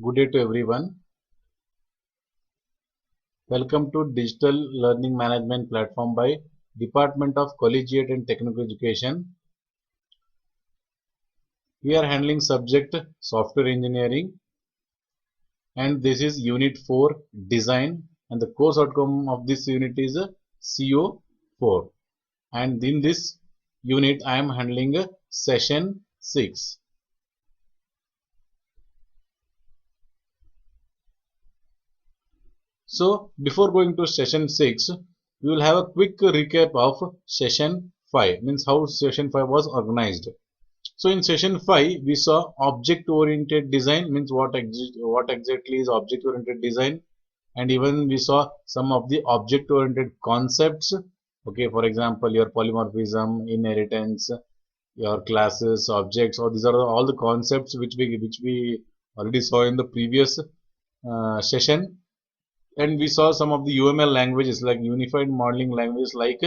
Good day to everyone. Welcome to Digital Learning Management Platform by Department of Collegiate and Technical Education. We are handling subject Software Engineering, and this is Unit 4 Design, and the course outcome of this unit is CO4. And in this unit I am handling Session 6. So before going to Session 6, we will have a quick recap of Session 5, means how Session 5 was organized. So in Session 5, we saw object-oriented design, means what exactly is object-oriented design, and even we saw some of the object-oriented concepts. Okay, for example, your polymorphism, inheritance, your classes, objects, or these are all the concepts which we already saw in the previous session. And we saw some of the UML languages like unified modeling languages like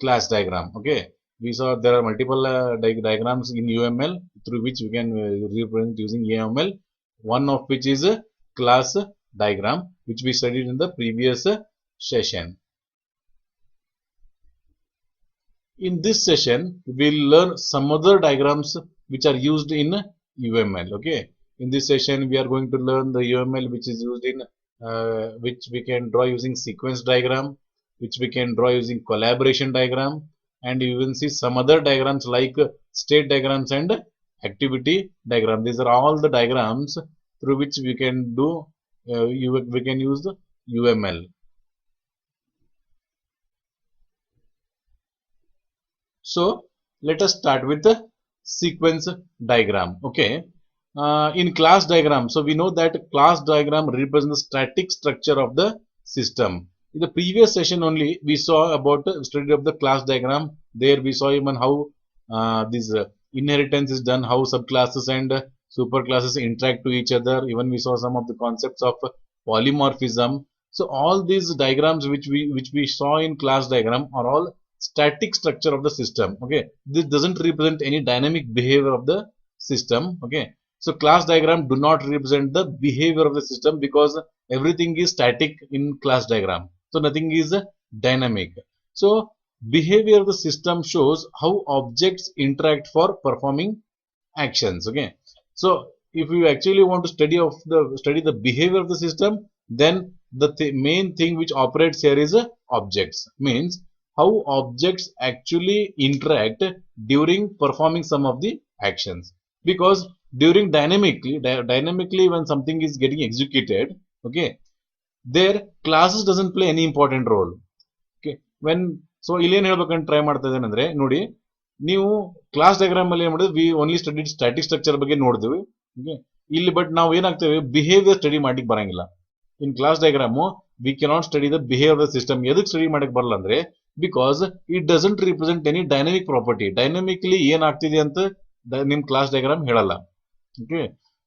class diagram. Okay, we saw there are multiple diagrams in UML through which we can represent using UML. One of which is a class diagram, which we studied in the previous session. In this session, we will learn some other diagrams which are used in UML. Okay, in this session, we are going to learn the UML which is used in which we can draw using sequence diagram, which we can draw using collaboration diagram, and you will see some other diagrams like state diagrams and activity diagram. These are all the diagrams through which we can do we can use the UML. So let us start with the sequence diagram. Okay. In class diagram, so we know that class diagram represents the static structure of the system. In the previous session only, we saw about the study of the class diagram. There we saw even how this inheritance is done, how subclasses and superclasses interact to each other. Even we saw some of the concepts of polymorphism. So all these diagrams which we saw in class diagram are all static structure of the system. Okay, this doesn't represent any dynamic behavior of the system. Okay, so class diagram do not represent the behavior of the system because everything is static in class diagram. So nothing is dynamic. So behavior of the system shows how objects interact for performing actions. Okay, so if you actually want to study the behavior of the system, then the main thing which operates here is objects, means how objects actually interact during performing some of the actions. Because during dynamically when something is getting executed, okay, there classes doesn't play any important role. Okay, when so ಇಲ್ಲಿ ಏನು ಹೇಳ್ಬೇಕಂತ try ಮಾಡ್ತಾ ಇದ್ದೇನೆ ಅಂದ್ರೆ ನೋಡಿ, ನೀವು class diagram ಅಲ್ಲಿ ಏನ್ ಮಾಡಿದ್ವಿ, we only studied static structure ಬಗ್ಗೆ ನೋಡಿದ್ವಿ. ಓಕೆ, ಇಲ್ಲಿ ಬಟ್ ನಾವು ಏನಾಗ್ತೇವೆ, ಬಿಹೇವಿಯರ್ ಸ್ಟಡಿ ಮಾಡ್ಲಿಕ್ಕೆ ಬರಂಗಿಲ್ಲ. In class diagram we cannot study the behaviour of the system. ಎದಕ್ಕೆ ಸ್ಟಡಿ ಮಾಡಕ್ ಬರಲ್ಲ ಅಂದ್ರೆ, because it doesn't represent any dynamic property. Dynamically ಏನಾಗ್ತಿದೆ ಅಂತ ನಿಮ್ ಕ್ಲಾಸ್ ಡಯಾಗ್ರಾಮ್ ಹೇಳಲ್ಲ. ಓಕೆ,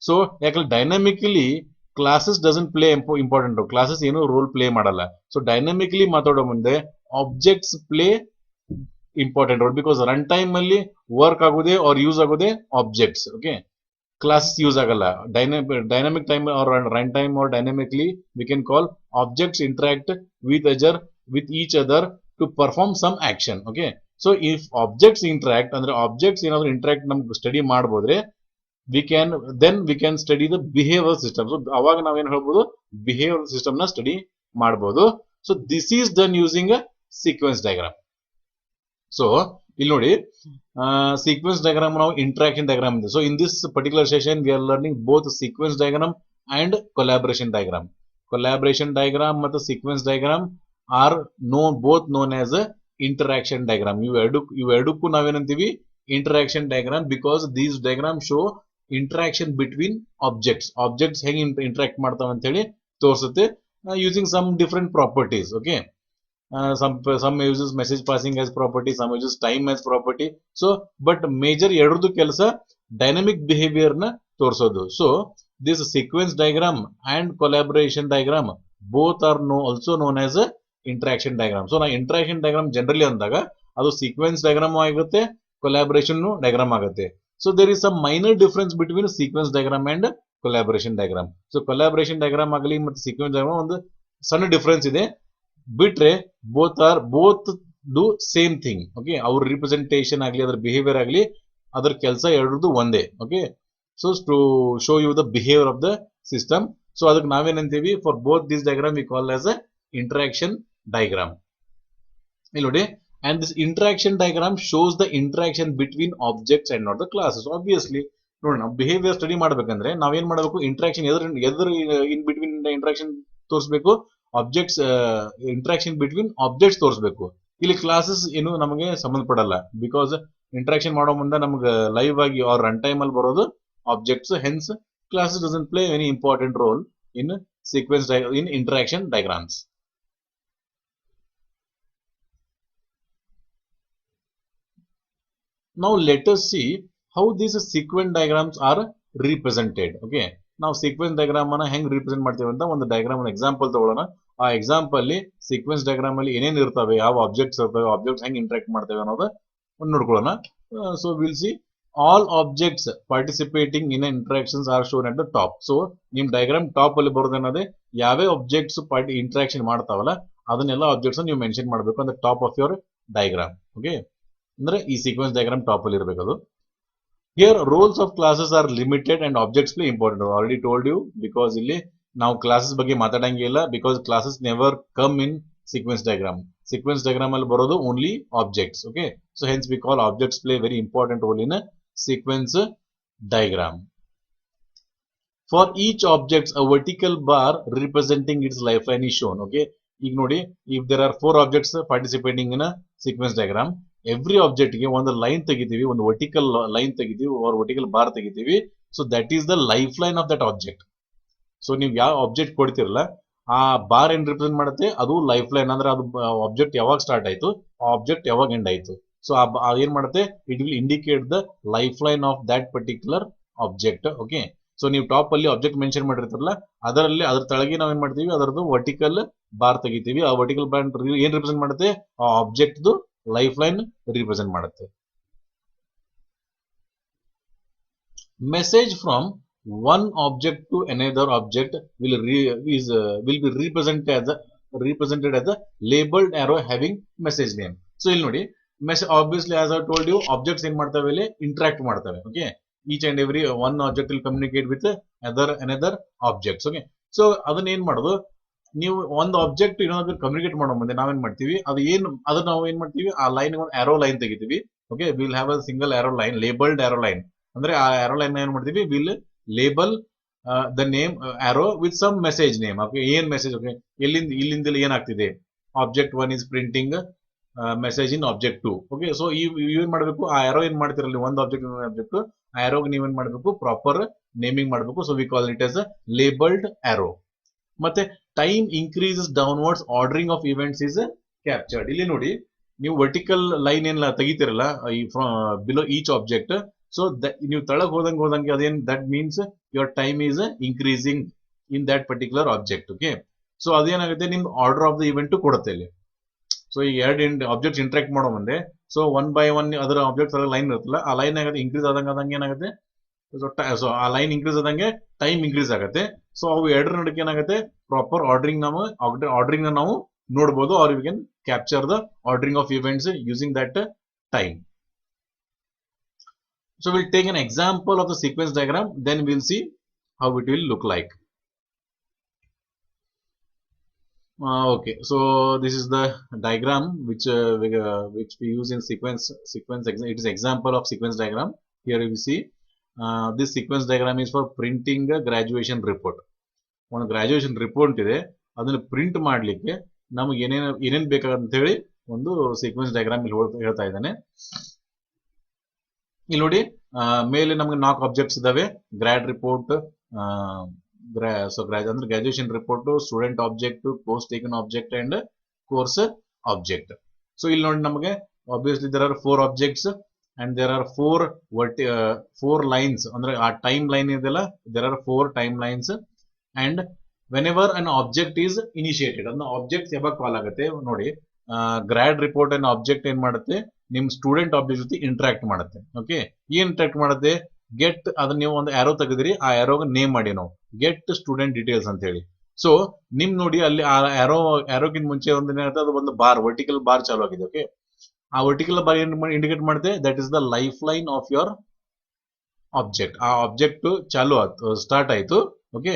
ಸೊ ಯಾಕಂದ್ರೆ dynamically classes doesn't play important role. Classes ಏನು ರೋಲ್ ಪ್ಲೇ ಮಾಡಲ್ಲ. ಸೊ ಡೈನಮಿಕಲಿ ಮಾತಾಡೋ ಮುಂದೆ objects play important role, because run time ಅಲ್ಲಿ ವರ್ಕ್ ಆಗೋದೇ ಆರ್ ಯೂಸ್ ಆಗೋದೇ ಆಬ್ಜೆಕ್ಟ್ಸ್. ಓಕೆ, ಕ್ಲಾಸಸ್ ಯೂಸ್ ಆಗಲ್ಲ. Dynamic time or run time or dynamically we can call objects interact with each other to perform some action. Okay, so if objects interact ಅಂದ್ರೆ objects ಏನಾದ್ರು interact ನಮ್ಗೆ study ಮಾಡಬಹುದ್ರೆ we can study the behavior system. So ಅವಾಗ ನಾವೇನ್ ಹೇಳ್ಬೋದು, behaviour system ನ study ಮಾಡಬಹುದು. So this is done using a sequence diagram. So ಇಲ್ಲಿ ನೋಡಿ, ಸೀಕ್ವೆನ್ಸ್ ಡಯಾಗ್ರಾಮ್ ನಾವು ಇಂಟ್ರಾಕ್ಷನ್ ಡಯಾಗ್ರಾಮ್ ಇದೆ. So in this particular session we are learning both sequence diagram and collaboration diagram. Collaboration diagram ಮತ್ತು sequence diagram are both known as a interaction diagram. ಇವೆರಡಕ್ಕೂ ನಾವೇನಂತೀವಿ, interaction diagram, because these diagrams show interaction between objects ಹೆಂಗೆ interact ಮಾಡ್ತಾವ ಅಂತ ಹೇಳಿ ತೋರಿಸುತ್ತೆ, using some different properties. Okay, some uses message passing as property, some uses time as property. So but major ಎರಡರದ್ದು ಕೆಲಸ dynamic behavior ನ ತೋರಿಸೋದು. So this sequence diagram and collaboration diagram both are also known as a interaction diagram. So ನಾ interaction diagram generally ಅಂದಾಗ ಅದು sequence diagram ಆಗುತ್ತೆ, collaboration diagram ಆಗುತ್ತೆ. So there is some minor difference between sequence diagram and collaboration diagram. So collaboration diagram ಆಗಲಿ ಮತ್ತು sequence diagram ಒಂದು ಸಣ್ಣ difference ಇದೆ, ಬಿಟ್ರೆ both do same thing. Okay, ಅವ್ರ ರಿಪ್ರೆಸೆಂಟೇಷನ್ ಆಗಲಿ ಅದ್ರ ಬಿಹೇವಿಯರ್ ಆಗಲಿ ಅದ್ರ ಕೆಲಸ ಎರಡರದ್ದು ಒಂದೇ. Okay, so to show you the behaviour of the system. So ಅದಕ್ಕೆ ನಾವೇನಂತೀವಿ, for both this diagram we call as a interaction diagram. ಇಲ್ಲಿ ನೋಡಿ, and this interaction diagram shows the interaction between objects and not the classes. Obviously ನೋಡಿ, ನಾವು behaviour study ಮಾಡ್ಬೇಕಂದ್ರೆ ನಾವೇನ್ ಮಾಡಬೇಕು, interaction ಎದುರು ಇನ್ ಬಿಟ್ವೀನ್ ಇಂಟ್ರಾಕ್ಷನ್ ತೋರಿಸಬೇಕು, ಆಬ್ಜೆಕ್ಟ್ಸ್ ಇಂಟ್ರಾಕ್ಷನ್ ಬಿಟ್ವೀನ್ ಆಬ್ಜೆಕ್ಟ್ಸ್ ತೋರಿಸಬೇಕು. ಇಲ್ಲಿ ಕ್ಲಾಸಸ್ ಏನು ನಮಗೆ ಸಂಬಂಧಪಡಲ್ಲ, ಬಿಕಾಸ್ ಇಂಟ್ರಾಕ್ಷನ್ ಮಾಡೋ ಮುಂದೆ ನಮ್ಗೆ ಲೈವ್ ಆಗಿ ಆರ್ ರನ್ ಟೈಮ್ ಅಲ್ಲಿ ಬರೋದು objects. Hence classes doesn't play any important role in sequence in interaction diagrams. Now let us see how these sequence diagrams are represented. Okay, ನಾವು sequence diagram ಅನ್ನ ಹೆಂಗ್ represent ಮಾಡ್ತೀವಿ ಅಂತ ಒಂದು diagram example ತಗೊಳ್ಳೋಣ. ಆ ಎಕ್ಸಾಂಪಲ್ ಅಲ್ಲಿ ಸೀಕ್ವೆನ್ಸ್ ಡಯಾಗ್ರಾಮ್ ಅಲ್ಲಿ ಏನೇನು ಇರ್ತವೆ, ಯಾವ ಆಬ್ಜೆಕ್ಟ್ಸ್ ಇರ್ತವೆ, ಆಬ್ಜೆಕ್ಟ್ಸ್ ಹೆಂಗ್ ಇಂಟರಾಕ್ಟ್ ಮಾಡ್ತೇವೆ ಅನ್ನೋದು ಒಂದು ನೋಡ್ಕೊಳ್ಳೋಣ. So will see all objects participating in interactions are shown at the top. So ನಿಮ್ ಡಯಾಗ್ರಾಮ್ ಟಾಪ್ ಅಲ್ಲಿ ಬರೋದೇನದೆ, ಯಾವ್ಯಾವ ಆಬ್ಜೆಕ್ಟ್ಸ್ ಇಂಟರಾಕ್ಷನ್ ಮಾಡ್ತಾವಲ್ಲ ಅದನ್ನೆಲ್ಲ ಆಬ್ಜೆಕ್ಟ್ಸ್ ನೀವು ಮೆನ್ಷನ್ ಮಾಡಬೇಕು ಅಂದ್ರೆ top of your diagram. Okay, ಅಂದ್ರೆ ಈ ಸೀಕ್ವೆನ್ಸ್ ಡಯಾಗ್ರಾಮ್ ಟಾಪ್ ಅಲ್ಲಿ ಇರಬೇಕು. Here roles of classes are limited and objects play important. Already told you, because ಇಲ್ಲಿ ನಾವು ಕ್ಲಾಸಸ್ ಬಗ್ಗೆ ಮಾತಾಡಂಗಿಲ್ಲ, because classes never come in sequence diagram. Sequence diagram ಅಲ್ಲಿ ಬರೋದು only objects. Okay, so hence we call objects play very important role in sequence diagram. For each objects a vertical bar representing its life line is shown. Okay, ಈಗ ನೋಡಿ, if there are 4 objects participating in sequence diagram, every object ಗೆ ಒಂದು line ತೆಗಿತೀವಿ, ಒಂದು vertical line ತೆಗಿತೀವಿ, or vertical bar ತೆಗಿತೀವಿ. So that is the life line of that object. So ನೀವು ಯಾವ ಆಬ್ಜೆಕ್ಟ್ ಕೊಡ್ತಿರಲ್ಲ ಆ ಬಾರ್ ಏನ್ ರಿಪ್ರೆಸೆಂಟ್ ಮಾಡುತ್ತೆ, ಅದು ಲೈಫ್ ಲೈನ್. ಅಂದ್ರೆ ಅದು ಆಬ್ಜೆಕ್ಟ್ ಯಾವಾಗ ಸ್ಟಾರ್ಟ್ ಆಯ್ತು, ಆ ಆಬ್ಜೆಕ್ಟ್ ಯಾವಾಗ ಎಂಡ್ ಆಯ್ತು. ಸೊ ಏನ್ ಮಾಡುತ್ತೆ, it will indicate the life line of that particular object. Okay, so ನೀವು ಟಾಪ್ ಅಲ್ಲಿ ಆಬ್ಜೆಕ್ಟ್ ಮೆನ್ಷನ್ ಮಾಡಿರ್ತಾರಲ್ಲ ಅದರಲ್ಲಿ ಅದ್ರ ತಳಗೆ ನಾವ್ ಏನ್ ಮಾಡ್ತೀವಿ, ಅದರದ್ದು ವರ್ಟಿಕಲ್ ಬಾರ್ ತೆಗಿತೀವಿ. ಆ ವರ್ಟಿಕಲ್ ಬಾರ್ ಏನ್ ರಿಪ್ರೆಸೆಂಟ್ ಮಾಡುತ್ತೆ, ಆ ಆಬ್ಜೆಕ್ಟ್ ಲೈಫ್ ಲೈನ್ ರಿಪ್ರೆಸೆಂಟ್ ಮಾಡುತ್ತೆ. Message from one object to another object will be represented as a labeled arrow having message name. So ಇಲ್ಲಿ ನೋಡಿ, obviously as I told you, objects ಏನ್ ಮಾಡ್ತವೆ, ಇಲ್ಲಿ interact ಮಾಡ್ತವೆ. Okay, each and every one object will communicate with another objects. Okay, so ಅದನ್ನ ಏನ್ ಮಾಡೋದು, ನೀವು ಒಂದು ಆಬ್ಜೆಕ್ಟ್ ಇನ್ನೊಂದು ಕಮ್ಯುನಿಕೇಟ್ ಮಾಡೋ ಮುಂದೆ ನಾವೇನ್ ಮಾಡ್ತೀವಿ, ಅದನ್ನ ನಾವು ಏನ್ ಮಾಡ್ತೀವಿ, ಆ ಲೈನ್ ಒಂದು ಆರೋ ಲೈನ್ ತೆಗಿತೀವಿ. Okay, will have a single arrow line, labelled arrow line. ಅಂದ್ರೆ ಆ ಆರೋ ಲೈನ್ ಏನ್ ಮಾಡ್ತೀವಿ, will label the name arrow with some message name. Okay, ಏನ್ ಮೆಸೇಜ್, ಓಕೆ, ಇಲ್ಲಿಂದ ಏನಾಗ್ತಿದೆ, object 1 is printing message in object 2. Okay, so ಏನ್ ಮಾಡಬೇಕು, ಆ ಆರೋ ಏನ್ ಮಾಡ್ತಿರಲಿ, ಒಂದು ಆಬ್ಜೆಕ್ಟ್ ಆಬ್ಜೆಕ್ಟ್, ಆ ಆರೋಗೆ ನೀವೇನ್ ಮಾಡಬೇಕು, ಪ್ರಾಪರ್ ನೇಮಿಂಗ್ ಮಾಡಬೇಕು. So we call it as a labelled arrow. ಮತ್ತೆ time increases downwards, ordering of events is captured. ಇಲ್ಲಿ ನೋಡಿ, ನೀವು ವರ್ಟಿಕಲ್ ಲೈನ್ ಏನ್ ತೆಗಿತಿರಲ್ಲ ಬಿಲೋ ಈಚ್ ಆಬ್ಜೆಕ್ಟ್, ಸೊ ನೀವು ತಳಗ್ ಹೋದಂಗೆ ಅದೇನ್, that means your time is increasing in that particular object. Okay, so ಅದೇನಾಗುತ್ತೆ, ನಿಮ್ಗೆ ಆರ್ಡರ್ ಆಫ್ ದ ಇವೆಂಟ್ ಕೊಡುತ್ತೆ ಇಲ್ಲಿ. ಸೊ ಈ ಎರಡು ಆಬ್ಜೆಕ್ಟ್ ಇಂಟ್ರಾಕ್ಟ್ ಮಾಡೋ ಮುಂದೆ, ಸೊ 1 by 1 ಅದರ ಆಬ್ಜೆಕ್ಟ್ ಲೈನ್ ಇರುತ್ತಲ್ಲ, ಆ ಲೈನ್ ಆಗುತ್ತೆ ಇನ್ಕ್ರೀಸ್ ಆದಂಗೆ ಏನಾಗುತ್ತೆ, ಸೊ ಆ ಲೈನ್ ಇನ್ಕ್ರೀಸ್ ಆದಂಗೆ ಟೈಮ್ ಇನ್ಕ್ರೀಸ್ ಆಗುತ್ತೆ. ಸೊ ಅವು ಎರಡರ ನಡುವೆ ಏನಾಗುತ್ತೆ, ಪ್ರಾಪರ್ ಆರ್ಡರಿಂಗ್ ನಾವು ನೋಡಬಹುದು, or we can capture the ordering of events using that time. So we'll take an example of the sequence diagram, then we'll see how it will look like. Okay, so this is the diagram which we use in sequence. It is example of sequence diagram. Here you see this sequence diagram is for printing a graduation report. ಒಂದು graduation report ಇದೆ, ಅದನ್ನ print ಮಾಡ್ಲಿಕ್ಕೆ ನಮಗೆ ಏನೇನ್ ಬೇಕಾಗಂತ ಹೇಳಿ ಒಂದು sequence diagram ಇಲ್ಲಿ ಹೇಳ್ತಾ ಇದ್ದಾನೆ. ಇಲ್ಲಿ ನೋಡಿ, ಮೇಲೆ ನಮ್ಗೆ 4 ಆಬ್ಜೆಕ್ಟ್ಸ್ ಇದಾವೆ, ಗ್ರಾಡ್ ರಿಪೋರ್ಟ್, ಅಂದ್ರೆ graduation report, student object, course taken object and course object. So ಇಲ್ಲಿ ನೋಡಿ, ನಮಗೆ obviously there are 4 objects and there are 4 lines. ಅಂದ್ರೆ ಆ ಟೈಮ್ ಲೈನ್ ಇದೆಲ್ಲ, there are 4 time lines. And whenever an object is initiated, ಅಂದ್ರೆ object ಯಾವಾಗ call ಆಗುತ್ತೆ ನೋಡಿ, ಗ್ರಾಡ್ ರಿಪೋರ್ಟ್ ಅನ್ನ ಆಬ್ಜೆಕ್ಟ್ ಏನ್ ಮಾಡುತ್ತೆ, ನಿಮ್ ಸ್ಟೂಡೆಂಟ್ ಆಬ್ಜೆಕ್ಟ್ ಜೊತೆ ಇಂಟರಾಕ್ಟ್ ಮಾಡುತ್ತೆ. ಓಕೆ, ಏನ್ ಇಂಟರಾಕ್ಟ್ ಮಾಡುತ್ತೆ, ಗೆಟ್ ಅದನ್ನ ನೀವು ಒಂದು ಆರೋ ತೆಗೆದಿರಿ, ಆ ಆರೋಗೆ ನೇಮ್ ಮಾಡಿ ನಾವು ಗೆಟ್ ಸ್ಟೂಡೆಂಟ್ ಡೀಟೇಲ್ಸ್ ಅಂತ ಹೇಳಿ. ಸೊ ನಿಮ್ ನೋಡಿ ಅಲ್ಲಿ ಆ ಆರೋಗಿಂತ ಮುಂಚೆ ಒಂದು ಏನಾಗುತ್ತೆ, ಅದು ಒಂದು ಬಾರ್, ವರ್ಟಿಕಲ್ ಬಾರ್ ಚಾಲು ಆಗಿದೆ. ಓಕೆ, ಆ ವರ್ಟಿಕಲ್ ಬಾರ್ ಏನ್ ಇಂಡಿಕೇಟ್ ಮಾಡುತ್ತೆ, that is the life line of your object. ಆ ಆಬ್ಜೆಕ್ಟ್ ಚಾಲು ಆಯ್ತು, ಸ್ಟಾರ್ಟ್ ಆಯ್ತು. ಓಕೆ,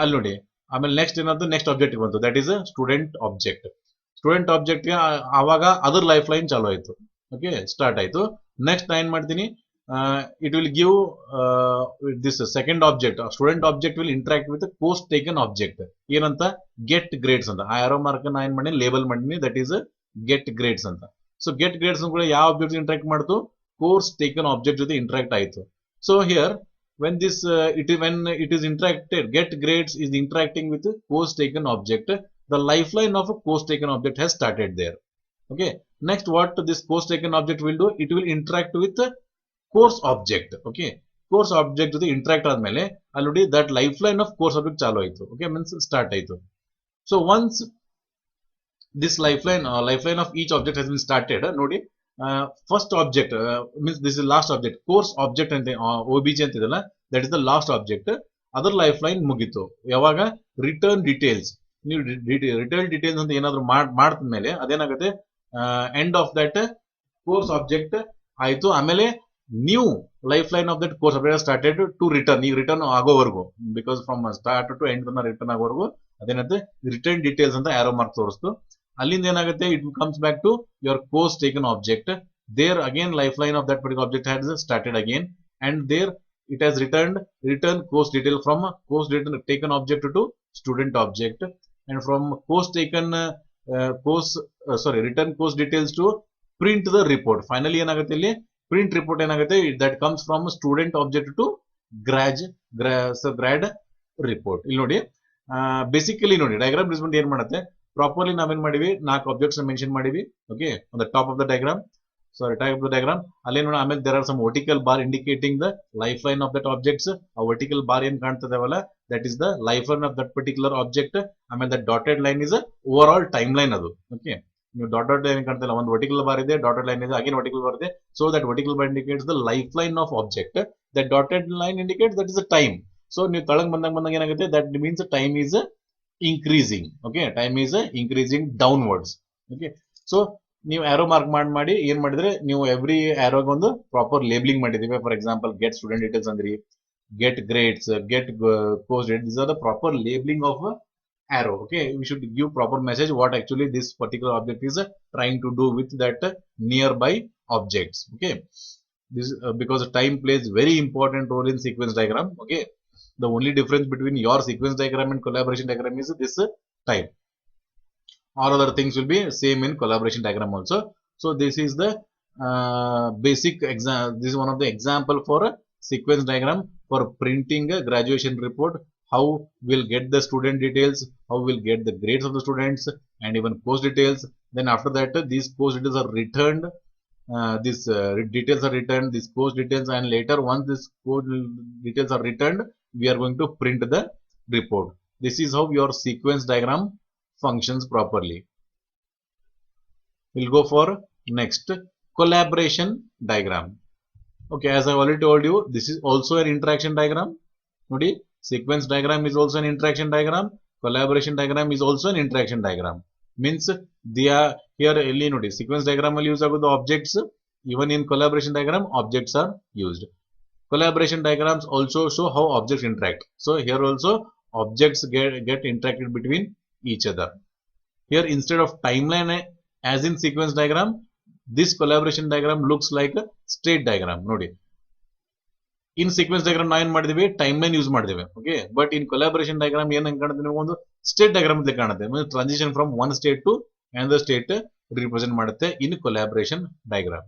ಅಲ್ಲಿ ನೋಡಿ. ಆಮೇಲೆ ನೆಕ್ಸ್ಟ್ ಏನಾದ್ರು ನೆಕ್ಸ್ಟ್ ಆಬ್ಜೆಕ್ಟ್ ಬಂತು, that is student object. Student object ಗೆ ಆವಾಗ ಅದರ ಲೈಫ್ ಲೈನ್ ಚಾಲು ಆಯ್ತು. ಓಕೆ, ಸ್ಟಾರ್ಟ್ ಆಯ್ತು. ನೆಕ್ಸ್ಟ್ ನಾ ಏನ್ ಮಾಡ್ತೀನಿ, it will give this second object. Student object will interact with course taken object. ಏನಂತ, ಗೆಟ್ ಗ್ರೇಡ್ಸ್ ಅಂತ. ಆ ಆರೋ ಮಾರ್ಕ್ ನಾ ಏನ್ ಮಾಡೀನಿ, ಲೇಬಲ್ ಮಾಡೀನಿ, ದಟ್ ಈಸ್ ಗೆಟ್ ಗ್ರೇಡ್ಸ್ ಅಂತ. ಸೊ ಗೆಟ್ ಗ್ರೇಡ್ಸ್ ಕೂಡ ಯಾವ ಆಬ್ಜೆಕ್ಟ್ ಇಂಟರಾಕ್ಟ್ ಮಾಡ್ತು, ಕೋರ್ಸ್ ಟೇಕನ್ ಆಬ್ಜೆಕ್ಟ್ ಜೊತೆ ಇಂಟರಾಕ್ಟ್ ಆಯ್ತು. So here when this when it is interacted, get grades is interacting with course taken object, the lifeline of a course taken object has started there. Okay, next what this course taken object will do, it will interact with the course object. Okay, course object jothe interact ಆದ್ಮೇಲೆ already that lifeline of course object ಚಾಲು ಆಯ್ತು. Okay, means start ಆಯ್ತು. So once this lifeline of each object has been started, ನೋಡಿ, first object means this is last object, course object ಅಂತ OBJ ಅಂತ ಇದೆಲ್ಲ, that is the last object. ಅದರ life line ಮುಗೀತು ಯಾವಾಗ, ರಿಟರ್ನ್ ಡೀಟೇಲ್ಸ್. ನೀವು return details ಅಂತ ಏನಾದ್ರು ಮಾಡ್ತಿದ ಮೇಲೆ ಅದೇನಾಗುತ್ತೆ, end of that course object ಆಯ್ತು. ಆಮೇಲೆ new life line of that course object started to return. ಈಗ ರಿಟರ್ನ್ ಆಗೋವರೆಗೂ, because from start to end return ಆಗೋವರೆಗೂ ಅದೇನಂತೆ ರಿಟರ್ನ್ ಡೀಟೇಲ್ಸ್ ಅಂತ ಆರೋ ಮಾರ್ಕ್ ತೋರಿಸ್ತು. ಅಲ್ಲಿಂದ ಏನಾಗುತ್ತೆ, it comes back to your course taken object. There again life line of that particular object has started again, and there it has return course detail from course taken object to student object, and from course taken return course details to print the report. Finally ಏನಾಗುತ್ತೆ ಇಲ್ಲಿ, print report ಏನಾಗುತ್ತೆ, that comes from student object to grad report. ಇಲ್ಲಿ ನೋಡಿ, basically ನೋಡಿ diagram represent ಏನ್ ಮಾಡುತ್ತೆ, properly ನಾವೇನ್ ಮಾಡಿವಿ, 4 ಆಬ್ಜೆಕ್ಟ್ಸ್ ಮೆನ್ಷನ್ ಮಾಡಿವಿ. Okay, on the top of the diagram, ಅಲ್ಲೇ ನೋಡಿ. ಆಮೇಲೆ there are some vertical bar indicating the life line of that objects. ಆ ವರ್ಟಿಕಲ್ ಬಾರ್ ಏನ್ ಕಾಣ್ತದವಲ್ಲ, that is the life line of that particular object. ಆಮೇಲೆ that dotted line is overall time line ಅದು. Okay, ನೀವು dotted line ಕಾಣ್ತಿಲ್ಲ, ಒಂದು vertical bar ಇದೆ, dotted line ಇದೆ, ಅಗೇನ್ ವರ್ಟಿಕಲ್ ಬಾರ್ ಇದೆ. So that vertical bar indicates the life line of object, that dotted line indicates that is the time. So ನೀವು ತಳಗ್ ಬಂದಾಗ ಏನಾಗುತ್ತೆ, that means time is increasing. Okay, time is increasing downwards. Okay, so ನೀವು arrow mark ಮಾಡಿ ಏನ್ ಮಾಡಿದ್ರೆ, ನೀವು every ಆರೋಗೆ ಒಂದು ಪ್ರಾಪರ್ ಲೇಬಲಿಂಗ್ ಮಾಡಿದೀವಿ. For example get student details ಅಂದ್ರಿ, get grades, get course date, this are the proper labelling of arrow. Okay, we should give proper message what actually this particular object is trying to do with that nearby objects. Okay, this because time plays very important role in sequence diagram. Okay, the only difference between your sequence diagram and collaboration diagram is this time. All other things will be same in collaboration diagram also. So this is the basic example. This is one of the example for a sequence diagram for printing a graduation report. How we'll get the student details, how we'll get the grades of the students, and even course details. Then after that, these course details are returned. These details are returned, these course details, and later once these course details are returned, we are going to print the report. This is how your sequence diagram functions properly. We'll go for next, collaboration diagram. Okay, as I already told you, this is also an interaction diagram. Nodi, sequence diagram is also an interaction diagram. Collaboration diagram is also an interaction diagram. Means they are here ಇಲ್ಲಿ ನೋಡಿ, sequence diagram ಅಲ್ಲಿ use ಆಗೋದು objects. Even in collaboration diagram, objects are used. Collaboration diagrams also show how objects interact. So here also objects get interacted between each other. Here instead of timeline as in sequence diagram, this collaboration diagram looks like a state diagram. Nodi, in sequence diagram ನಾವು ಏನ್ ಮಾಡಿದೀವಿ, timeline use ಮಾಡಿದೀವಿ. Okay, but in collaboration diagram ಏನ್ ಕಾಣುತ್ತೆ, ನೀವು ಒಂದು state diagram ಅಂತ ಕಾಣುತ್ತೆ. Transition from one state to another state represent ಮಾಡುತ್ತೆ in collaboration diagram.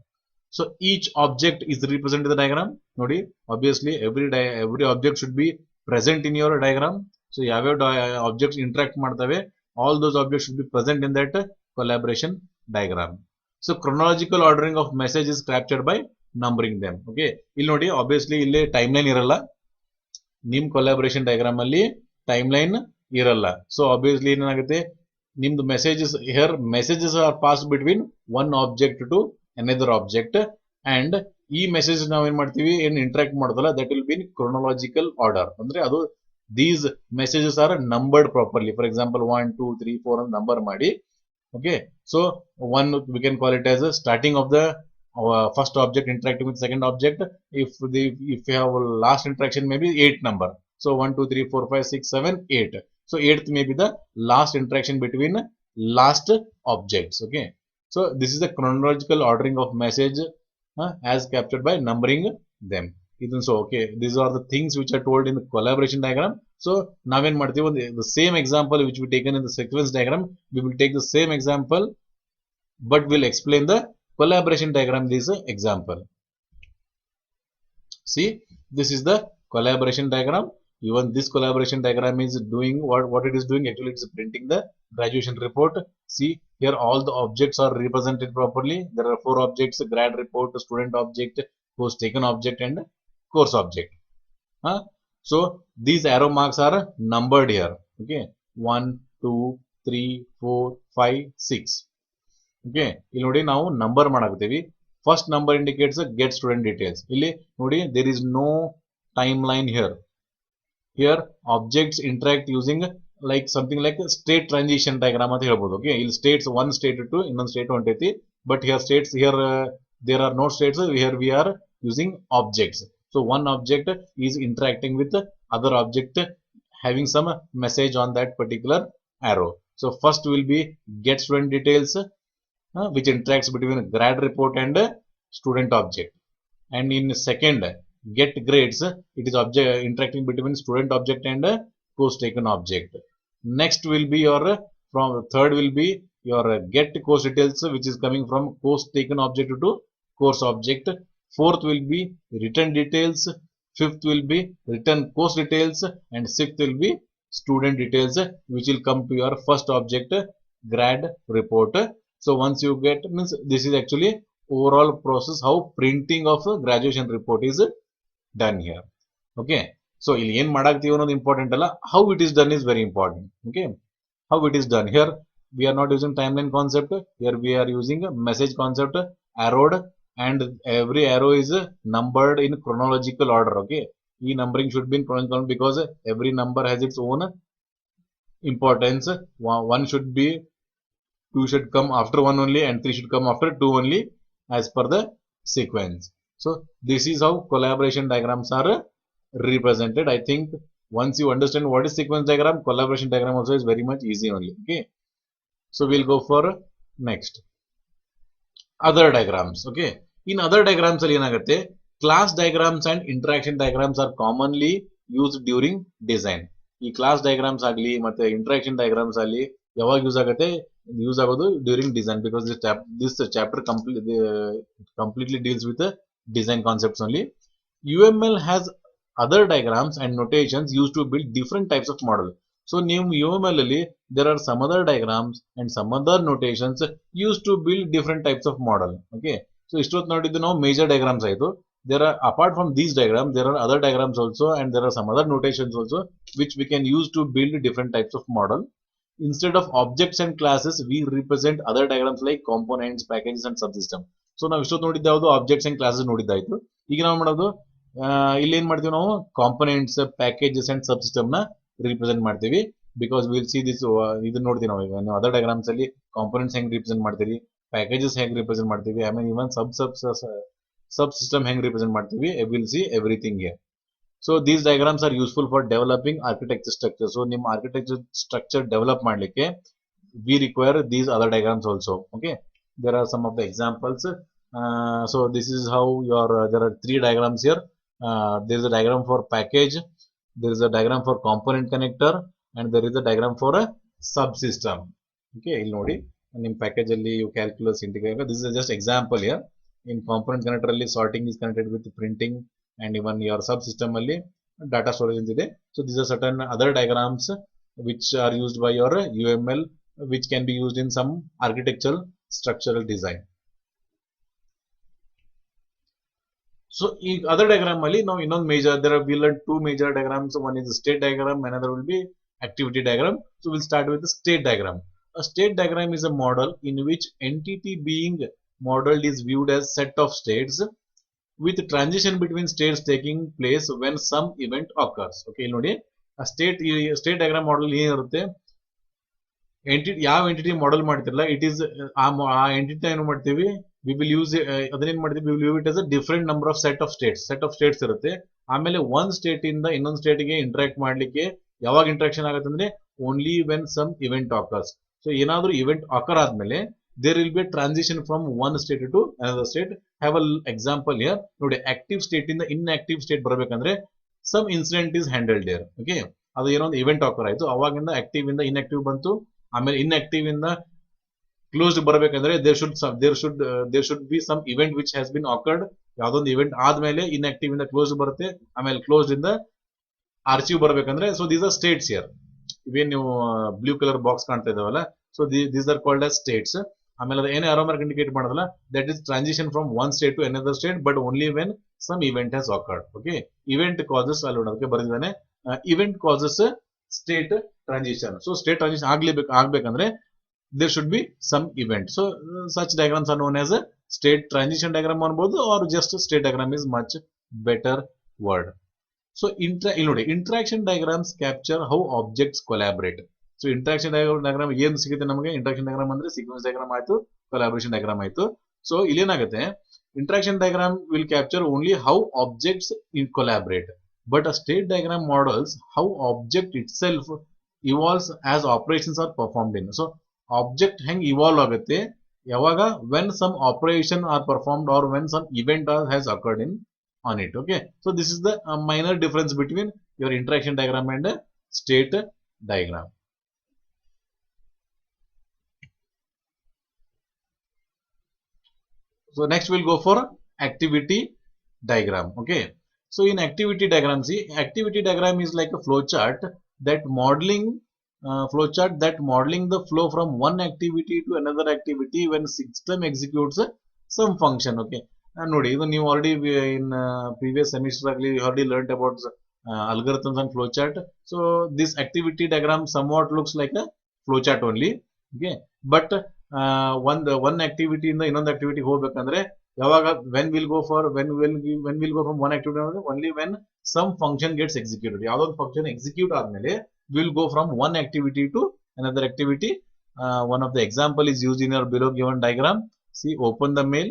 So each object is represented in the diagram. Nodi, obviously every object should be present in your diagram. So ಯಾವ್ಯಾವ objects interact ಮಾಡ್ತವೆ, all those objects should be present in that collaboration diagram. So chronological ordering of message is captured by numbering them. Okay, ಇಲ್ಲಿ ನೋಡಿ, obviously ಇಲ್ಲಿ timeline ಇರಲ್ಲ, ನಿಮ್ collaboration diagram ಅಲ್ಲಿ timeline ಇರಲ್ಲ. So obviously ಏನಾಗುತ್ತೆ, ನಿಮ್ದು messages here, messages are passed between one object to another object, and ಈ ಮೆಸೇಜ್ ನಾವೇನ್ ಮಾಡ್ತೀವಿ ಏನ್ ಇಂಟ್ರಾಕ್ಟ್ ಮಾಡೋದಲ್ಲ that will be in chronological order. ಅಂದ್ರೆ ಅದು these messages R numbered properly. For example 1 2 3 4 ಅಂತ ನಂಬರ್ ಮಾಡಿ. Okay, so one we can call it as a starting of the first object interacting with second object. If we have a last interaction, maybe 8 number. So 1 2 3 4 5 6 7 8. So 8th may be the last interaction between last objects. Okay, so this is the chronological ordering of message as captured by numbering them. Even so, okay, these are the things which are told in the collaboration diagram. So ನಾವೇನ್ ಮಾಡ್ತೀವಿ, the same example which we taken in the sequence diagram, we will take the same example but we'll explain the collaboration diagram. This example, see, this is the collaboration diagram. Even this collaboration diagram is doing what it is doing. Actually, it's printing the graduation report. See here, all the objects are represented properly. There are 4 objects: grad report, student object, course taken object, and course object. So these arrow marks are numbered here. Okay, 1 2 3 4 5 6. Okay, ಇಲ್ಲಿ ನೋಡಿ ನಾವು number ಮಾಡಾಕತ್ತೀವಿ. First number indicates get student details. ಇಲ್ಲಿ ನೋಡಿ there is no timeline here. Here objects interact using like something like state transition diagram ಅಂತ ಹೇಳ್ಬೋದು. Okay, ಇಲ್ಲಿ states one state to ಇನ್ನೊಂದು state ಹೊಂಟೈತಿ. But here states here there are no states. Here we are using objects. So one object is interacting with other object having some message on that particular arrow. So first will be get student details, which interacts between grad report and student object. And in second, get grades, it is object interacting between student object and course taken object. Next will be your from third will be your get course details, which is coming from course taken object to course object. Fourth will be return details. Fifth will be return course details, and sixth will be student details, which will come to your first object grad report. So once you get, means this is actually overall process how printing of a graduation report is done here. Okay, so ಇಲ್ಲಿ ಏನ್ ಮಾಡಾಕ್ತೀವಿ ಅನ್ನೋದು important ಅಲ್ಲ, how it is done is very important. Okay, how it is done here, we are not using timeline concept. Here we are using a message concept, arrowed, and every arrow is numbered in chronological order. Okay, e numbering should be in chronological order because every number has its own importance. One should be, 2 should come after 1 only, and 3 should come after 2 only as per the sequence. So this is how collaboration diagrams are represented. I think once you understand what is sequence diagram, collaboration diagram also is very much easy only. Okay, so we'll go for next other diagrams. Okay, in other diagrams ಅಲ್ಲಿ ಏನಾಗುತ್ತೆ, class diagrams and interaction diagrams are commonly used during design. ಈ class diagrams ಆಗಲಿ ಮತ್ತೆ interaction diagrams ಆಗಲಿ ಯಾವಾಗ use ಆಗುತ್ತೆ, use ಆಗೋದು during design, because this chapter completely deals with the design concepts only. UML has other diagrams and notations used to build different types of model. So ನೀವು UML ಅಲ್ಲಿ there are some other diagrams and some other notations used to build different types of model. Okay, so ಇಷ್ಟೊತ್ತು ನೋಡಿದ್ದು ನಾವು major diagrams ಆಯಿತು. There are, apart from these diagrams, there are other diagrams also, and there are some other notations also which we can use to build different types of model. Instead of objects and classes, we represent other diagrams like components, packages, and subsystem. So ನಾವು ಇಷ್ಟೊತ್ತು ನೋಡಿದ್ದು ಯಾವುದು, objects and classes ನೋಡಿದ್ದಾಯ್ತು. ಈಗ ನಾವು ಮಾಡೋದು ಇಲ್ಲಿ ಏನ್ ಮಾಡ್ತೀವಿ, ನಾವು ಕಾಂಪೊನೆಂಟ್ಸ್, ಪ್ಯಾಕೇಜಸ್ ಅಂಡ್ ಸಬ್ಸಿಸ್ಟಮ್ ನ ರಿಪ್ರೆಸೆಂಟ್ ಮಾಡ್ತೀವಿ. ಬಿಕಾಸ್ ವಿಲ್ ಸಿ ದಿಸ್, ಇದನ್ನ ನೋಡ್ತೀವಿ ನಾವು. ಈಗ ನೀವು ಅದರ್ ಡಯಾಗ್ರಾಮ್ಸ್ ಅಲ್ಲಿ ಕಾಂಪೊನೆಂಟ್ಸ್ ಹೆಂಗ್ ರಿಪ್ರೆಸೆಂಟ್ ಮಾಡ್ತೀವಿ, ಪ್ಯಾಕೇಜಸ್ ಹೆಂಗ್ ರಿಪ್ರೆಸೆಂಟ್ ಮಾಡ್ತೀವಿ, ಆಮೇಲೆ ಇವನ್ subsystem ಹೆಂಗ್ ರಿಪ್ರೆಸೆಂಟ್ ಮಾಡ್ತೀವಿ, will see everything here. So these diagrams are useful for developing architecture structure. So ನಿಮ್ಮ architecture structure develop ಮಾಡ್ಲಿಕ್ಕೆ we require these other diagrams also. Okay, there are some of the examples. So this is how your there are 3 diagrams here. There is a diagram for package, there is a diagram for component connector, and there is a diagram for a subsystem. Okay, ಇಲ್ಲಿ ನೋಡಿ ನಿಮ್ಮ package ಅಲ್ಲಿ calculus integrator, this is just example here. In component connector ಅಲ್ಲಿ sorting is connected with printing, and even your subsystem ಅಲ್ಲಿ data storage ಇದೆ. So these are certain other diagrams which are used by your UML, which can be used in some architectural structural design. So in other diagram ಅಲ್ಲಿ ನಾವು ಇನ್ನೊಂದು major, there are we learned 2 major diagrams. One is the state diagram, another will be activity diagram. So we'll start with the state diagram. A state diagram is a model in which entity being modeled is viewed as set of states with transition between states taking place when some event occurs. Okay, ಇಲ್ಲಿ ನೋಡಿ state diagram ಮಾಡಲ್ ಏನಿರುತ್ತೆ, entity ಯಾವ entity model ಮಾಡ್ತಿರಲ್ಲ, it is ಆ entity ಏನು ಮಾಡ್ತೀವಿ, we will use ಅದನ್ನೇನ್ ಮಾಡ್ತೀವಿ, we will use it as a different number of set of States ಇರುತ್ತೆ. ಆಮೇಲೆ ಒಂದ್ ಸ್ಟೇಟ್ ಇಂದ ಇನ್ನೊಂದು ಸ್ಟೇಟ್ಗೆ ಇಂಟರಾಕ್ಟ್ ಮಾಡ್ಲಿಕ್ಕೆ ಯಾವಾಗ ಇಂಟ್ರಾಕ್ಷನ್ ಆಗುತ್ತೆ ಅಂದ್ರೆ only when some event occurs. So ಏನಾದ್ರೂ ಇವೆಂಟ್ ಆಕರ್ ಆದ್ಮೇಲೆ there will be transition from one state to another state. Have a example here ನೋಡಿ, ಆಕ್ಟಿವ್ ಸ್ಟೇಟ್ ಇಂದ ಇನ್ಆಕ್ಟಿವ್ ಸ್ಟೇಟ್ ಬರಬೇಕಂದ್ರೆ some incident is handled here. Okay, ಅದು ಏನೋ ಒಂದು event ಆಕರ್ ಆಯ್ತು, ಅವಾಗಿಂದ ಆಕ್ಟಿವ್ ಇಂದ ಇನ್ಆಕ್ಟಿವ್ ಬಂತು, ಆಮೇಲೆ ಇನ್ಆಕ್ಟಿವ್ ಇಂದ ಕ್ಲೋಸ್ಡ್ ಬರಬೇಕಂದ್ರೆ there should be some event which has been occurred. ಯಾವ್ದೊಂದು ಇವೆಂಟ್ ಆದ್ಮೇಲೆ ಇನ್ಆಕ್ಟಿವ್ ಇಂದ ಕ್ಲೋಸ್ ಬರುತ್ತೆ, ಆಮೇಲೆ ಕ್ಲೋಸ್ಡ್ ಇಂದ ಆರ್ಚಿವ್ ಬರಬೇಕಂದ್ರೆ. So these are states here. ಇವೇನ್ ನೀವು ಬ್ಲೂ ಕಲರ್ ಬಾಕ್ಸ್ ಕಾಣ್ತಾ ಇದಾವಲ್ಲ, so these are called as states. ಆಮೇಲೆ ಅದು ಏನೇ ಆರೋಮಾರ್ಕ್ ಇಂಡಿಕೇಟ್ ಮಾಡೋದಲ್ಲ, that is transition from one state to another state, but only when some event has occurred. Okay, event causes ಅಲ್ಲಿ ಅದಕ್ಕೆ ಬರೆದಿದ್ದಾನೆ, event causes state transition. So state transition ಆಗ್ಬೇಕಂದ್ರೆ there should be some event. So such diagrams are known as a state transition diagram ಅನ್ಬೋದು, or just state diagram is much better word. So ಇಲ್ಲಿ ನೋಡಿ, interaction diagrams capture how objects collaborate. So interaction diagram ಏನು ಸಿಗುತ್ತೆ ನಮಗೆ, interaction diagram ಅಂದ್ರೆ sequence diagram ಆಯ್ತು, collaboration diagram ಆಯ್ತು. So ಇಲ್ಲಿ ಏನಾಗುತ್ತೆ, interaction diagram will capture only how objects collaborate, but a state diagram models how object itself evolves as operations are performed in. So object ಹೆಂಗ್ evolve ಆಗುತ್ತೆ ಯಾವಾಗ, when some operation are performed or when some event has occurred in on it. Okay, so this is the minor difference between your interaction diagram and state diagram. So next we'll go for activity diagram. Okay, so in activity diagram, see, activity diagram is like a flow chart that modeling the flow from one activity to another activity when system executes some function. Okay, and ನೋಡಿ, ಇದು ನೀವು already in previous semester you already learned about algorithms and flow chart. So this activity diagram somewhat looks like a flow chart only. Okay, but one activity ಇಂದ ಇನ್ನೊಂದು activity ಹೋಗ್ಬೇಕಂದ್ರೆ ಯಾವಾಗ, when we'll go from one activity only when some function gets executed. ಯಾವ್ದೊಂದು function execute ಆದ್ಮೇಲೆ we'll go from one activity to another activity. One of the example is used in your below given diagram. See, open the mail.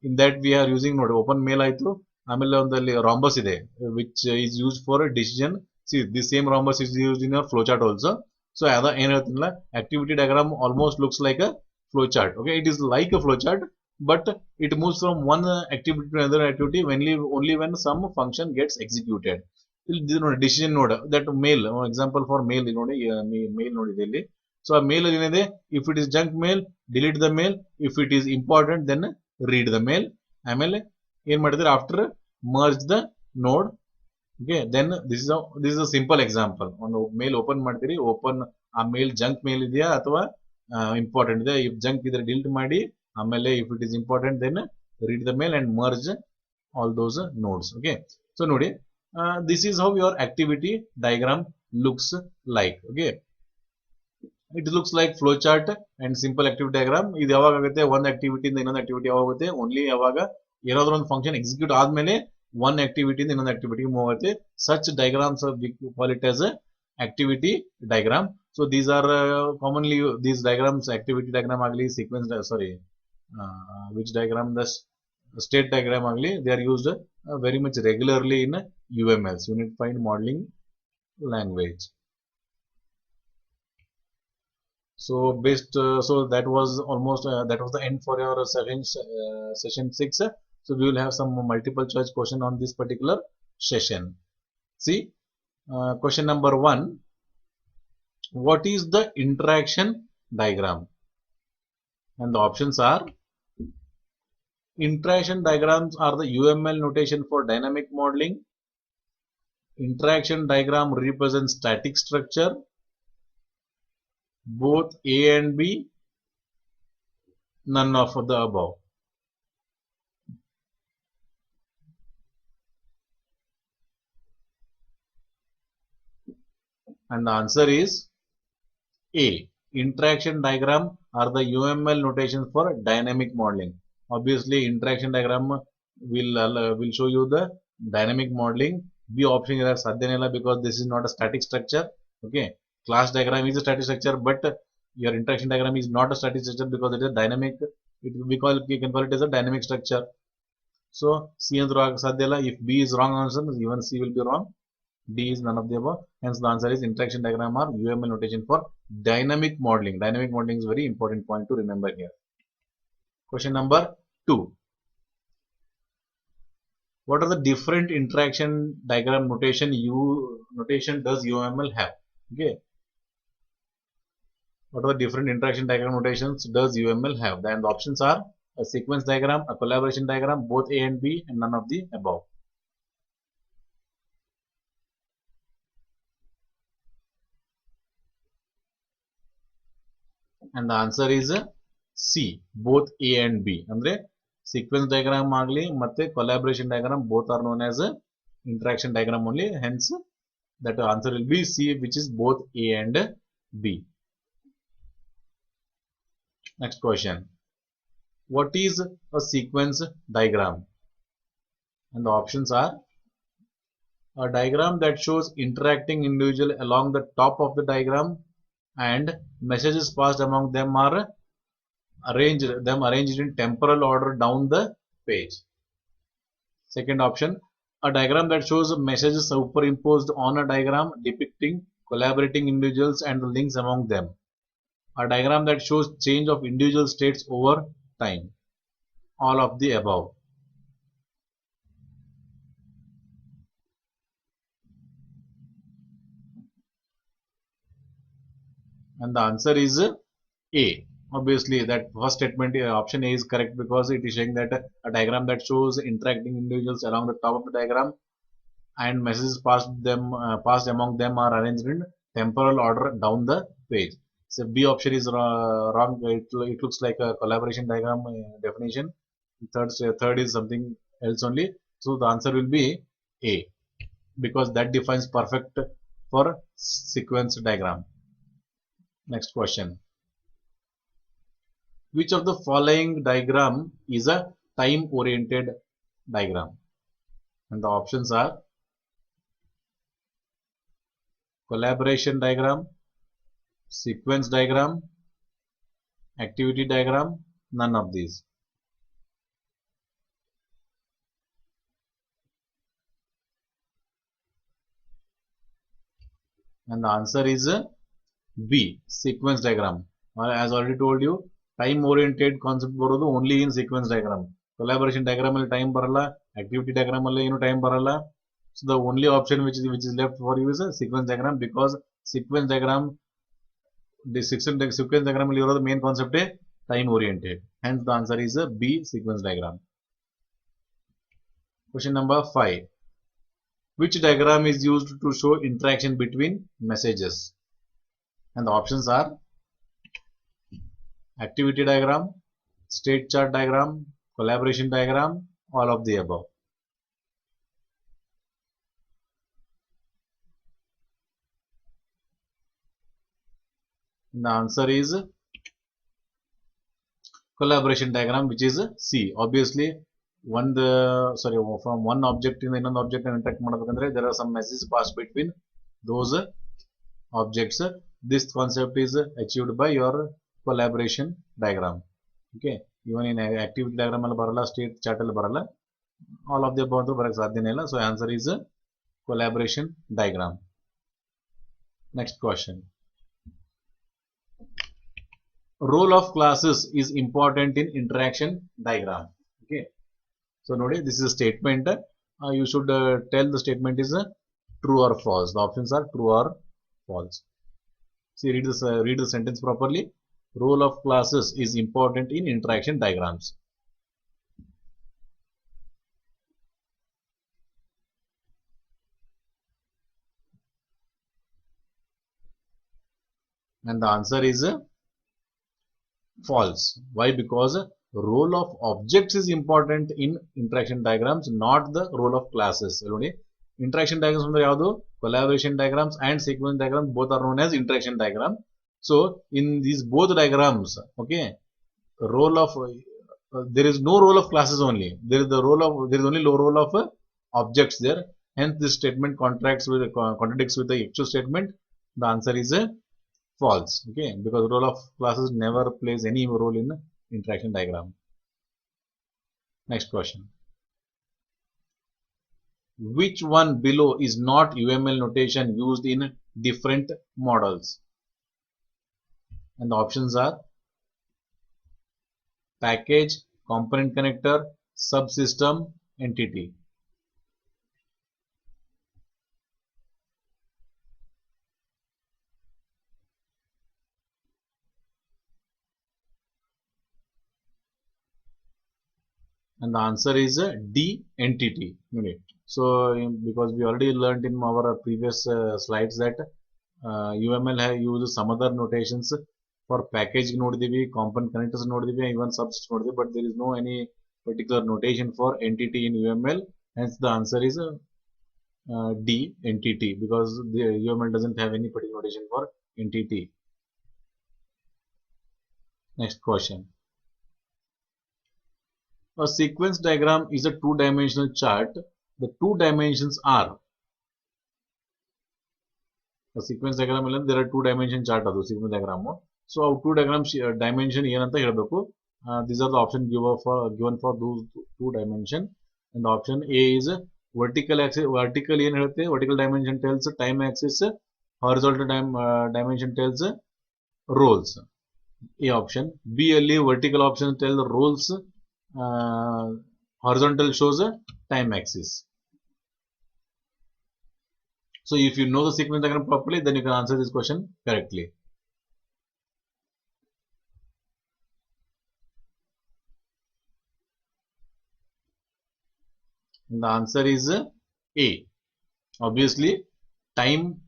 In that we are using ನೋಡಿ, open mail ಆಯ್ತು, ಆಮೇಲೆ ಒಂದಲ್ಲಿ rhombus ಇದೆ which is used for a decision. See, the same rhombus is used in your flowchart also. So ಅದ ಏನ್ ಹೇಳ್ತೀನಲ್ಲ, activity diagram almost looks like a flowchart. Okay, it is like a flowchart, but it moves from one activity to another activity only when some function gets executed. ಇಲ್ಲಿ ನೋಡಿ, decision node, that mail example for mail ನೋಡಿ, mail ನೋಡಿದೆ ಇಲ್ಲಿ. So ಆ mail ಏನಿದೆ, if it is junk mail delete the mail, if it is important then read the mail. ಆಮೇಲೆ ಏನ್ ಮಾಡಿದ್ರೆ, after merge the node. Okay, then this is a simple example. ಒಂದು mail open ಮಾಡ್ತೀರಿ, ಆ ಮೇಲ್ junk ಮೇಲ್ ಇದೆಯಾ ಅಥವಾ important ಇದೆ, if junk ಇದ್ರೆ ಡಿಲೀಟ್ ಮಾಡಿ, ಆಮೇಲೆ if it is important then read the mail and merge all those nodes. Okay, so ನೋಡಿ, this is how your activity diagram looks like. Okay, it looks like flow chart and simple activity diagram. ಇದು ಯಾವಾಗ ಆಗುತ್ತೆ, ಒಂದು activity ಇಂದ ಇನ್ನೊಂದು activity ಯಾವಾಗ ಆಗುತ್ತೆ, only ಯಾವಾಗ ಏನಾದ್ರೂ ಒಂದು ಫಂಕ್ಷನ್ ಎಕ್ಸಿಕ್ಯೂಟ್ ಆದ್ಮೇಲೆ one activity ಇಂದ ಇನ್ನೊಂದು ಆಕ್ಟಿವಿಟಿ ಮೂವ್ ಆಗುತ್ತೆ. such diagrams we call it as a activity diagram. So these are commonly these diagrams, activity diagram agli, sequence which diagram, the state diagram agli, they are used very much regularly in UMLs, Unified Modeling Language. So so that was almost that was the end for your session 6. So we will have some multiple choice question on this particular session. See, question number 1, what is the interaction diagram? And the options are, interaction diagrams are the UML notation for dynamic modeling. Interaction diagram represents static structure. Both A and B. None of the above. And the answer is A. Interaction diagram are the UML notation for dynamic modeling. Obviously, interaction diagram will show you the dynamic modeling. B option is sadhyanela because this is not a static structure. Okay, class diagram is a static structure, but your interaction diagram is not a static structure because it is dynamic. We can call it as a dynamic structure. So C and sadhyala. If B is wrong answer, even C will be wrong. D is none of the above. Hence, the answer is interaction diagram or UML notation for dynamic modeling. Dynamic modeling is a very important point to remember here. Question number 2. What are the different interaction diagram notation does UML have? Okay. What are the different interaction diagram notations does UML have? Then the options are a sequence diagram, a collaboration diagram, both A and B, and none of the above. And the answer is C, both A and B. Andre sequence diagram agli matte collaboration diagram both are known as interaction diagram only. Hence, that answer will be C, which is both A and B. Next question. What is a sequence diagram? And the options are a diagram that shows interacting individual along the top of the diagram and messages passed among them are arranged in temporal order down the page. Second option, a diagram that shows messages superimposed on a diagram depicting collaborating individuals and the links among them. A diagram that shows change of individual states over time. All of the above. And the answer is A. Obviously, that first statement, option A is correct because it is showing that a diagram that shows interacting individuals along the top of the diagram and messages passed among them are arranged in temporal order down the page. So B option is wrong. It looks like a collaboration diagram definition. Third is something else only. So the answer will be A because that defines perfect for sequence diagram. Next question. Which of the following diagram is a time-oriented diagram? And the options are collaboration diagram, sequence diagram, activity diagram, none of these. And the answer is B, sequence diagram. As already told you, time-oriented concept ಬರೋದು only in sequence diagram. Collaboration diagram ಅಲ್ಲಿ time ಬರಲ್ಲ, activity diagram ಅಲ್ಲಿ ಏನು time ಬರಲ್ಲ. So the only option which is left for you is a sequence diagram because sequence diagram, the sequence diagram ಅಲ್ಲಿ ಇರೋದು main concept time oriented. Hence the answer is B, sequence diagram. Question number 5. Which diagram is used to show interaction between messages? And the options are activity diagram, state chart diagram, collaboration diagram, all of the above. The answer is collaboration diagram, which is C. Obviously, from one object in another object and interact ಮಾಡಬೇಕಂದ್ರೆ there are some messages passed between those objects. This concept is achieved by your collaboration diagram. Okay, even in activity diagram ಅಲ್ಲಿ ಬರಲ್ಲ, state chart ಅಲ್ಲಿ ಬರಲ್ಲ. All of the above ಅಂತೂ ಬರಕ್ಕೆ ಸಾಧ್ಯನೇ ಇಲ್ಲ. So answer is collaboration diagram. Next question. Role of classes is important in interaction diagram. Okay, so nodi, this is a statement. You should tell the statement is true or false. The options are true or false. See, read the sentence properly. Role of classes is important in interaction diagrams. And the answer is false. Why? Because role of objects is important in interaction diagrams, not the role of classes. Interaction diagrams under yadu collaboration diagrams and sequence diagrams both are known as interaction diagram. So in these both diagrams, okay, role of there is no role of classes only. There is the role of there is only low role of objects there. Hence, this statement contradicts with the actual statement. The answer is false. Okay, because role of classes never plays any role in interaction diagram. Next question. Which one below is not UML notation used in different models? And the options are package, component connector, subsystem, entity. And the answer is D, entity unit. So, because we already learned in our previous slides that UML have used some other notations for package ನೋಡಿದೀವಿ, component connectors ನೋಡಿದೀವಿ, even subsystem ನೋಡಿದೀವಿ, but there is no any particular notation for entity in UML. Hence, the answer is D, entity, because the UML doesn't have any particular notation for entity. Next question. A sequence diagram is a two-dimensional chart. The two dimensions are a sequence diagram. There are two-dimension chart of the sequence diagram. So, our two diagrams dimension ಏನಂತ ಹೇಳಬೇಕು. These are the options given for those two dimension. And the option A is vertical axis. Vertical ಏನು ಹೇಳುತ್ತೆ? Vertical dimension tells time axis. Horizontal dimension tells roles. A option. B ಅಲ್ಲಿ vertical option tells roles. Horizontal shows a time axis. So if you know the sequence diagram properly, then you can answer this question correctly. And the answer is A. Obviously, time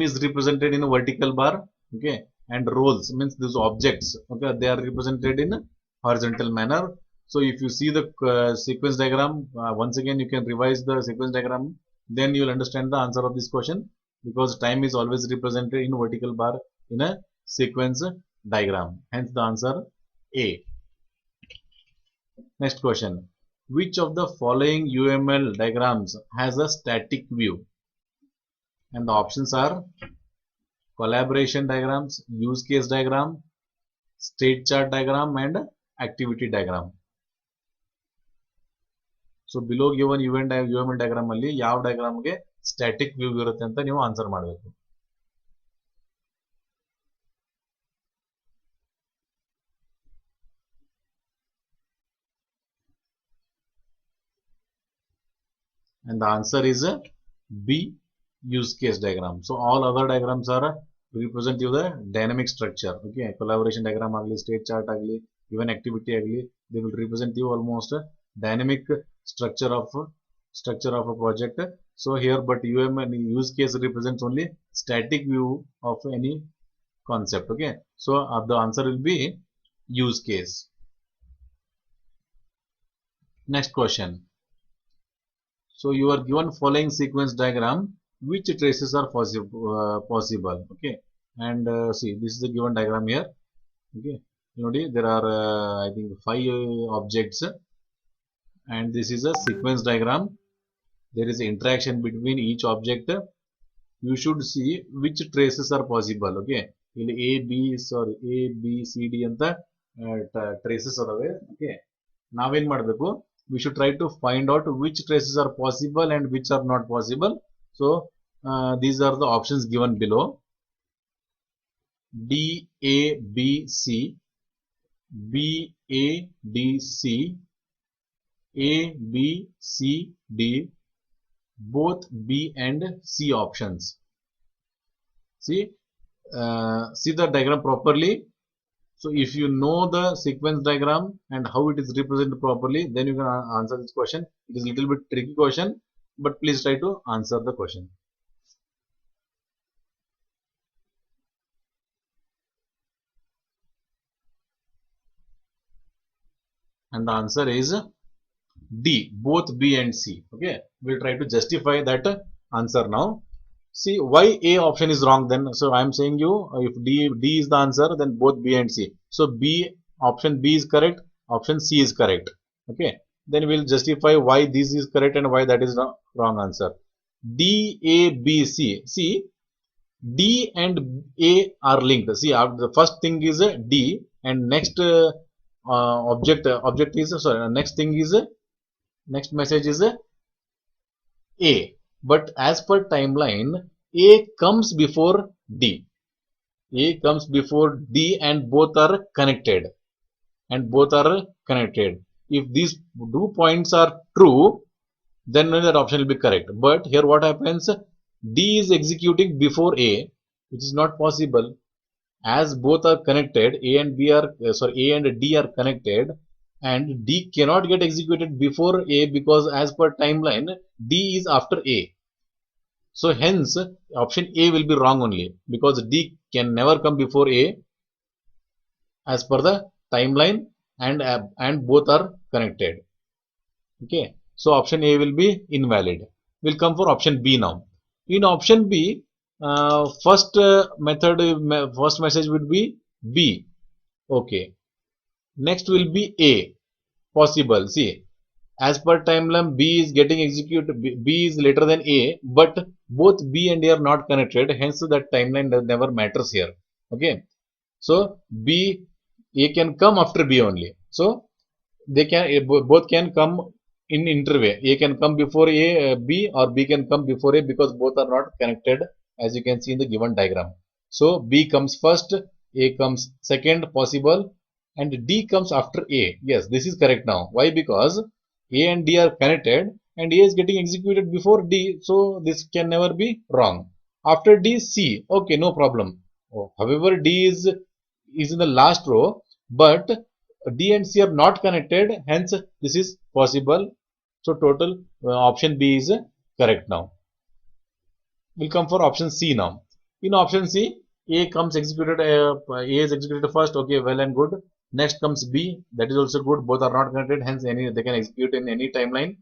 is represented in a vertical bar, okay, and roles means these objects, okay, they are represented in a horizontal manner. So if you see the sequence diagram, once again you can revise the sequence diagram, then you will understand the answer of this question, because time is always represented in vertical bar in a sequence diagram. Hence the answer A. Next question. Which of the following UML diagrams has a static view? And the options are collaboration diagrams, use case diagram, state chart diagram, and activity diagram. So below given UML diagram ಅಲ್ಲಿ ಯಾವ diagram ಗೆ static view ಇರುತ್ತೆ ಅಂತ ನೀವು answer ಮಾಡಬೇಕು. And the answer is B, use case diagram. So all other diagrams are represent you the dynamic structure. Okay, collaboration diagram agli, state chart agli, even activity agli, they will represent you almost dynamic structure of a project. So here, but UML use case represents only static view of any concept. Okay, so the answer will be use case. Next question. So you are given following sequence diagram. Which traces are possible? Okay, and see, this is the given diagram here. Okay, there are I think 5 objects, and this is a sequence diagram. There is interaction between each object. You should see which traces are possible. Okay, in A, B, C, D ಅಂತ traces adave. Okay, ನಾವೇನ್ ಮಾಡಬೇಕು? We should try to find out which traces are possible and which are not possible. So these are the options given below. D, A, B, C, B, A, D, C, A, B, C, D, both B and C options. See the diagram properly. So if you know the sequence diagram and how it is represented properly, then you can answer this question. It is a little bit tricky question, but please try to answer the question. And the answer is D, both B and C. Okay, we'll try to justify that answer now. See why A option is wrong then. So I am saying you, if D is the answer, then both B and C. So option B is correct. option C is correct. Okay, then we'll justify why this is correct and why that is the wrong answer. D, A, B, C. See, D and A are linked. See, the first thing is D, and next object is sorry. Next thing is next message is A. But as per timeline, A comes before D. A comes before D, and both are connected. And both are connected. If these two points are true, then that option will be correct. But here what happens? D is executing before A, which is not possible. As both are connected, A and B are A and D are connected, and D cannot get executed before A because as per timeline, D is after A. So hence option A will be wrong only because D can never come before A as per the timeline, and both are connected. Okay, so option A will be invalid. We'll come for option B now. In option B, first first message would be B. Okay, next will be A. Possible. See, as per timeline, B is getting executed. B is later than A, but both B and A are not connected. Hence, that timeline never matters here. Okay, so A can come after B only. So they can both can come in interway. A can come before B, or B can come before A because both are not connected, as you can see in the given diagram. So B comes first, A comes second, possible, and D comes after A. Yes, this is correct now. Why? Because A and D are connected, and A is getting executed before D, so this can never be wrong. After D, C. Okay, no problem. However, D is in the last row, but D and C are not connected, hence this is possible. So total option B is correct now. We'll come for option C now. In option C, A comes executed, A is executed first, okay, well and good. Next comes B, that is also good. Both are not connected, hence they can execute in any timeline.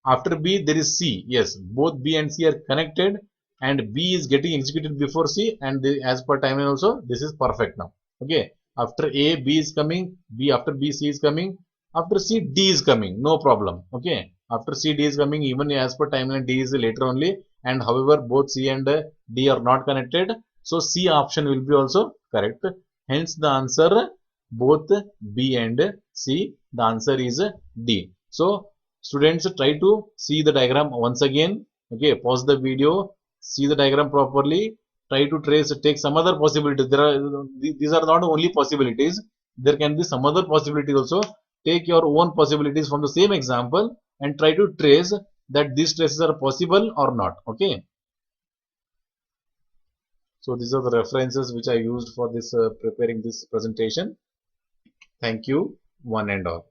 After B, there is C. Yes, both B and C are connected, and B is getting executed before C, and as per timeline also, this is perfect now. Okay, after A, B is coming, B after B, C is coming, after C, D is coming, no problem. Okay, after C, D is coming, even as per timeline, D is later only, and however, both C and D are not connected, so C option will be also correct. Hence, the answer both B and C, the answer is D. So, students, try to see the diagram once again. Okay, pause the video, see the diagram properly, try to trace, take some other possibilities. These are not only possibilities, there can be some other possibilities also. Take your own possibilities from the same example and try to trace that these traces are possible or not. Okay, so these are the references which I used for this preparing this presentation. Thank you, one and all.